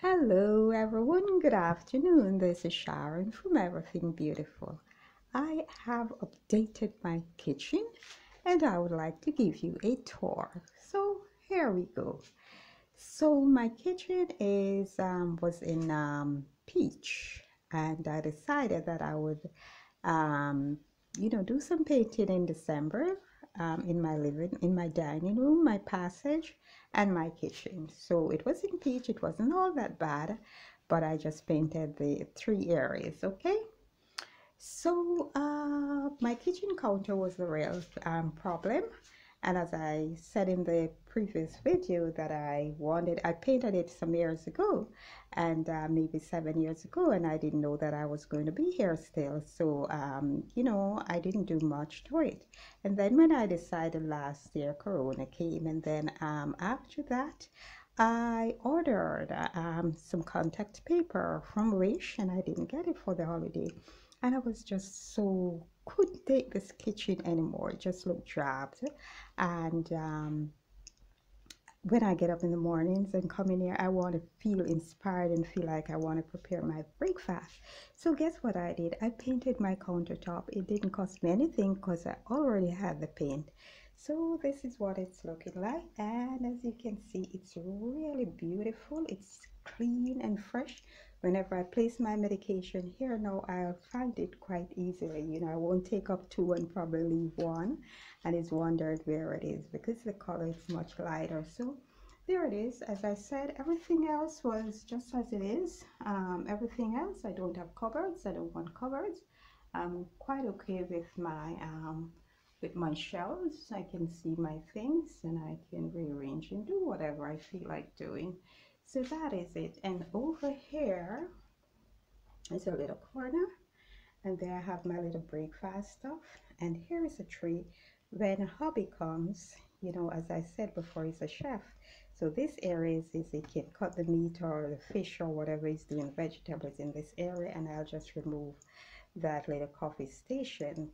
Hello everyone, good afternoon. This is Sharon from Everything Beautiful. I have updated my kitchen and I would like to give you a tour. So here we go. So my kitchen was in peach, and I decided that I would um, do some painting in December in my dining room, my passage, and my kitchen. So it was in peach. It wasn't all that bad, but I just painted the three areas. Okay. So my kitchen counter was the real problem, and as I said in the previous video that I painted it some years ago, and maybe 7 years ago, and I didn't know that I was going to be here still. So I didn't do much to it. And then when I decided last year, Corona came, and then after that, I ordered some contact paper from Wish, and I didn't get it for the holiday. And I was just so couldn't take this kitchen anymore. It just looked drab. And when I get up in the mornings and come in here, I want to feel inspired and feel like I want to prepare my breakfast. So guess what I did? I painted my countertop. It didn't cost me anything because I already had the paint. So this is what it's looking like, and as you can see, it's really beautiful. It's clean and fresh. Whenever I place my medication here now, I'll find it quite easily. I won't take up two and probably leave one, and it's wondered where it is because the color is much lighter. So there it is. As I said, everything else was just as it is. Everything else, I don't have cupboards. I don't want cupboards. I'm quite okay with my shelves. I can see my things and I can rearrange and do whatever I feel like doing. So that is it. And over here is a little corner, and there I have my little breakfast stuff. And here is a tree. When a hubby comes, as I said before, he's a chef. So this area is he can cut the meat or the fish or whatever he's doing, vegetables in this area, and I'll just remove that little coffee station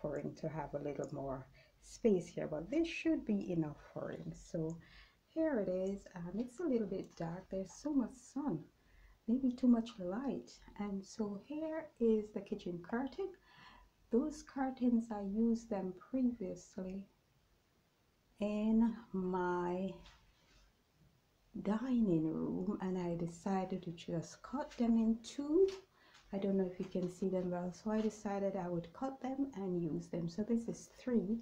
for him to have a little more space here. But this should be enough for him. So here it is. It's a little bit dark. There's so much sun, maybe too much light. And so here is the kitchen curtain. Those curtains, I used them previously in my dining room, and I decided to just cut them in two. I don't know if you can see them well, so I decided I would cut them and use them. So this is three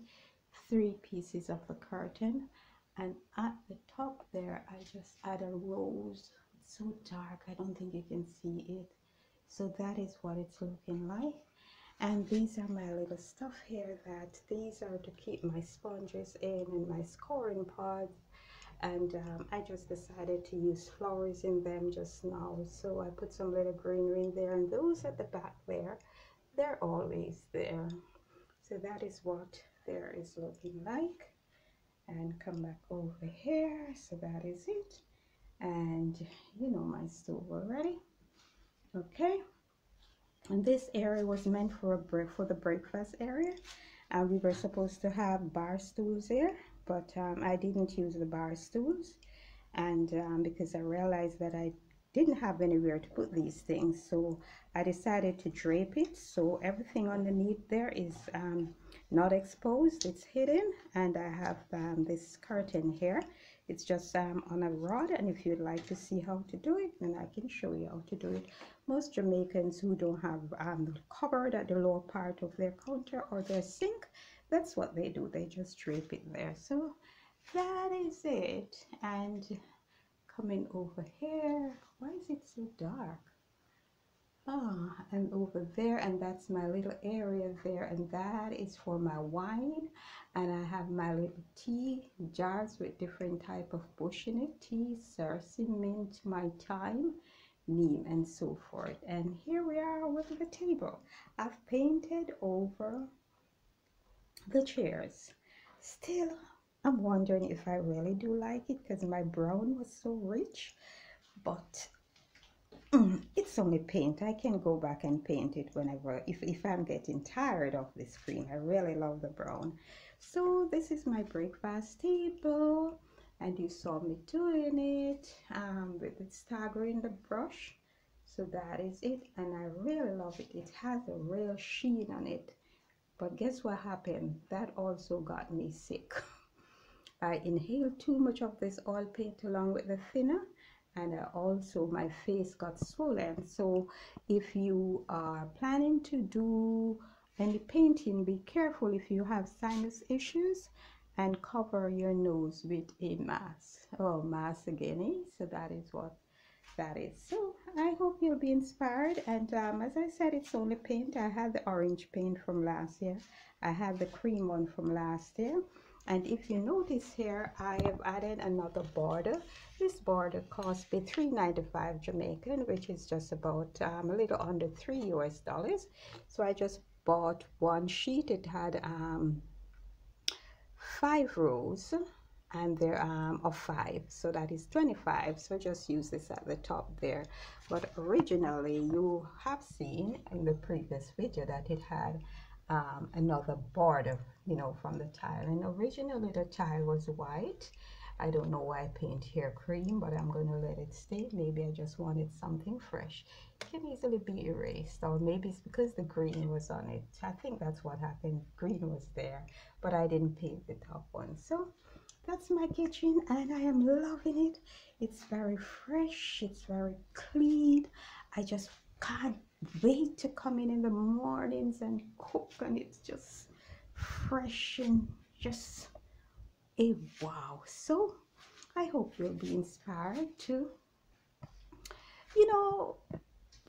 pieces of the curtain, and at the top there I just add a rose. It's so dark, I don't think you can see it. So that is what it's looking like. And these are my little stuff here, that these are to keep my sponges in and my scoring pods. And I just decided to use flowers in them just now. So I put some little greenery in there, and those at the back there, they're always there. So that is what there is looking like. And come back over here. So that is it. And my stove already. Okay. And this area was meant for the breakfast area. We were supposed to have bar stools there, but I didn't use the bar stools, and because I realized that I didn't have anywhere to put these things, so I decided to drape it so everything underneath there is not exposed, it's hidden. And I have this curtain here. It's just on a rod, and if you'd like to see how to do it, then I can show you how to do it. Most Jamaicans who don't have cupboard at the lower part of their counter or their sink, that's what they do. They just drape it there. So that is it. And coming over here, why is it so dark? And over there, and that's my little area there, and that is for my wine. And I have my little tea jars with different type of bush in it: tea, sarsi, mint, my thyme, neem, and so forth. And here we are with the table. I've painted over the chairs. Still, I'm wondering if I really do like it, because my brown was so rich. But it's only paint. I can go back and paint it whenever, if I'm getting tired of this cream. I really love the brown. So this is my breakfast table. and you saw me doing it with it staggering the brush. So that is it, and I really love it. It has a real sheen on it. But guess what happened? That also got me sick. I inhaled too much of this oil paint along with the thinner, and also my face got swollen. So if you are planning to do any painting, be careful if you have sinus issues, and cover your nose with a mask. Oh, mask again, eh? So that is what that is. So I hope you'll be inspired, and as I said, it's only paint. I had the orange paint from last year, I had the cream one from last year, and if you notice here, I have added another border. This border cost me $3.95 Jamaican, which is just about a little under $3 US. So I just bought one sheet. It had 5 rows, and they're of 5, so that is 25. So just use this at the top there. But originally, you have seen in the previous video that it had another border, you know, from the tile, and originally the tile was white. I don't know why I paint here cream, but I'm going to let it stay. Maybe I just wanted something fresh. It can easily be erased, or maybe it's because the green was on it. I think that's what happened. Green was there, but I didn't paint the top one. So that's my kitchen, and I am loving it. It's very fresh, it's very clean. I just can't wait to come in the mornings and cook, and it's just fresh and just a wow. So I hope you'll be inspired to, you know,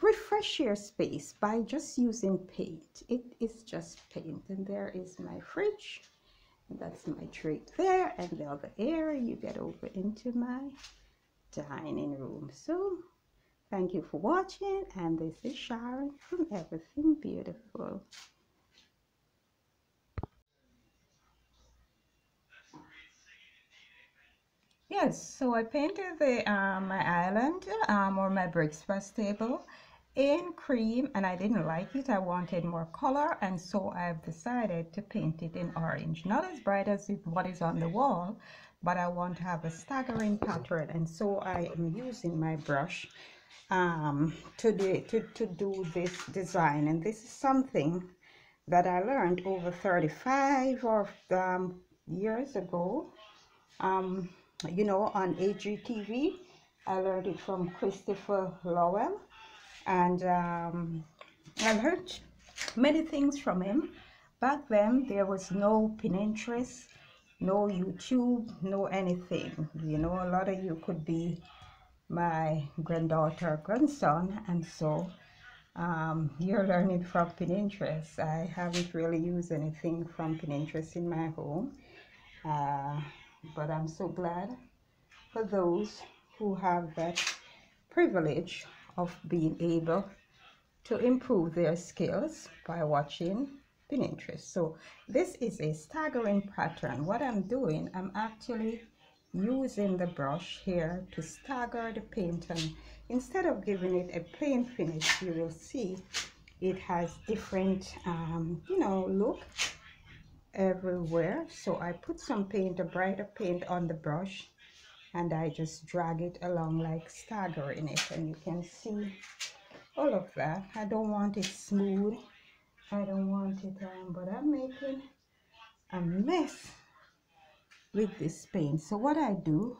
refresh your space by just using paint. It is just paint. And there is my fridge, and that's my tray there, and the other area you get over into my dining room. So thank you for watching, and this is Sharon from Everything Beautiful. Yes, so I painted the my island or my breakfast table in cream, and I didn't like it. I wanted more color, and so I've decided to paint it in orange. Not as bright as what is on the wall, but I want to have a staggering pattern, and so I am using my brush to do this design. And this is something that I learned over 35 or years ago, you know, on AGTV. I learned it from Christopher Lowell, and I learned many things from him. Back then, there was no Pinterest, no YouTube, no anything. You know, a lot of you could be my granddaughter, grandson, and so you're learning from Pinterest. I haven't really used anything from Pinterest in my home, but I'm so glad for those who have that privilege of being able to improve their skills by watching Pinterest. So this is a staggering pattern. What I'm doing, I'm actually using the brush here to stagger the paint, and instead of giving it a plain finish, you will see it has different you know, look everywhere. So I put some paint, a brighter paint on the brush, and I just drag it along like staggering it, and you can see all of that. I don't want it smooth, I don't want it but I'm making a mess with this paint. So what I do,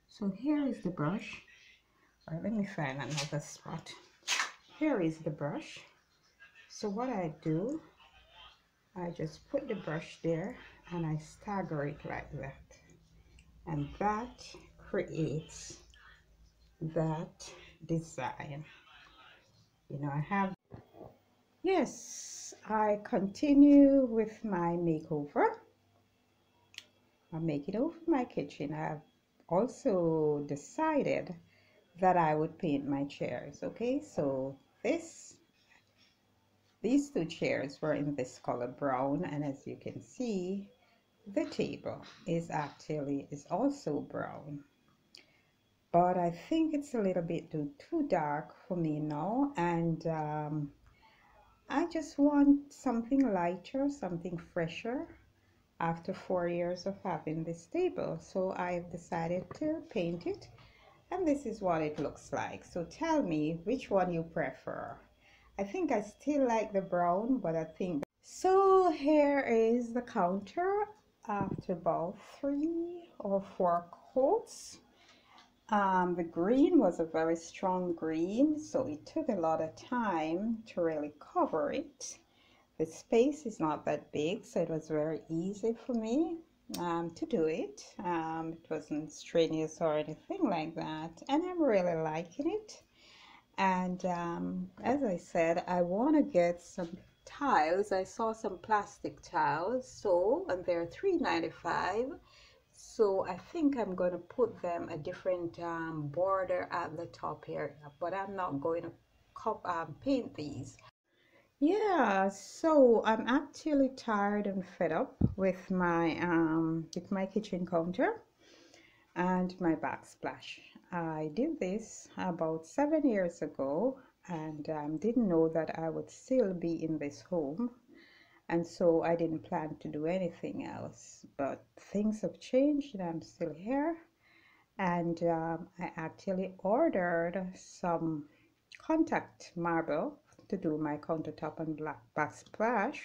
so here is the brush. All right, let me find another spot. Here is the brush. So what I do, I just put the brush there and I stagger it like that, and that creates that design. You know, I have, yes, I continue with my makeover. I'm making over my kitchen. I've also decided that I would paint my chairs. Okay, so these two chairs were in this color brown, and as you can see, the table is also brown, but I think it's a little bit too dark for me now, and I just want something lighter, something fresher, after 4 years of having this table. So I've decided to paint it, and this is what it looks like. So tell me which one you prefer. I think I still like the brown, but I think so. Here is the counter after about 3 or 4 coats. The green was a very strong green, so it took a lot of time to really cover it. The space is not that big, so it was very easy for me to do it. It wasn't strenuous or anything like that, and I'm really liking it. And as I said, I want to get some tiles. I saw some plastic tiles, so and they're $3.95. So I think I'm going to put them a different border at the top area, but I'm not going to paint these. Yeah, so I'm actually tired and fed up with my kitchen counter and my backsplash. I did this about 7 years ago, and didn't know that I would still be in this home, and so I didn't plan to do anything else. But things have changed, and I'm still here. And I actually ordered some contact marble to do my countertop and black backsplash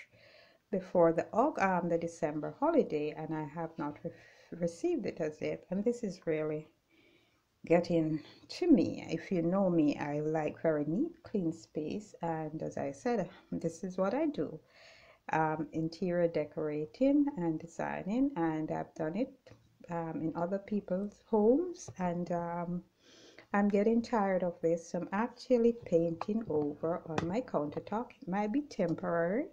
before the December holiday, and I have not received it as yet. And this is really getting to me. If you know me, I like very neat, clean space, and as I said, this is what I do. Interior decorating and designing, and I've done it in other people's homes, and I'm getting tired of this, so I'm actually painting over on my countertop. It might be temporary,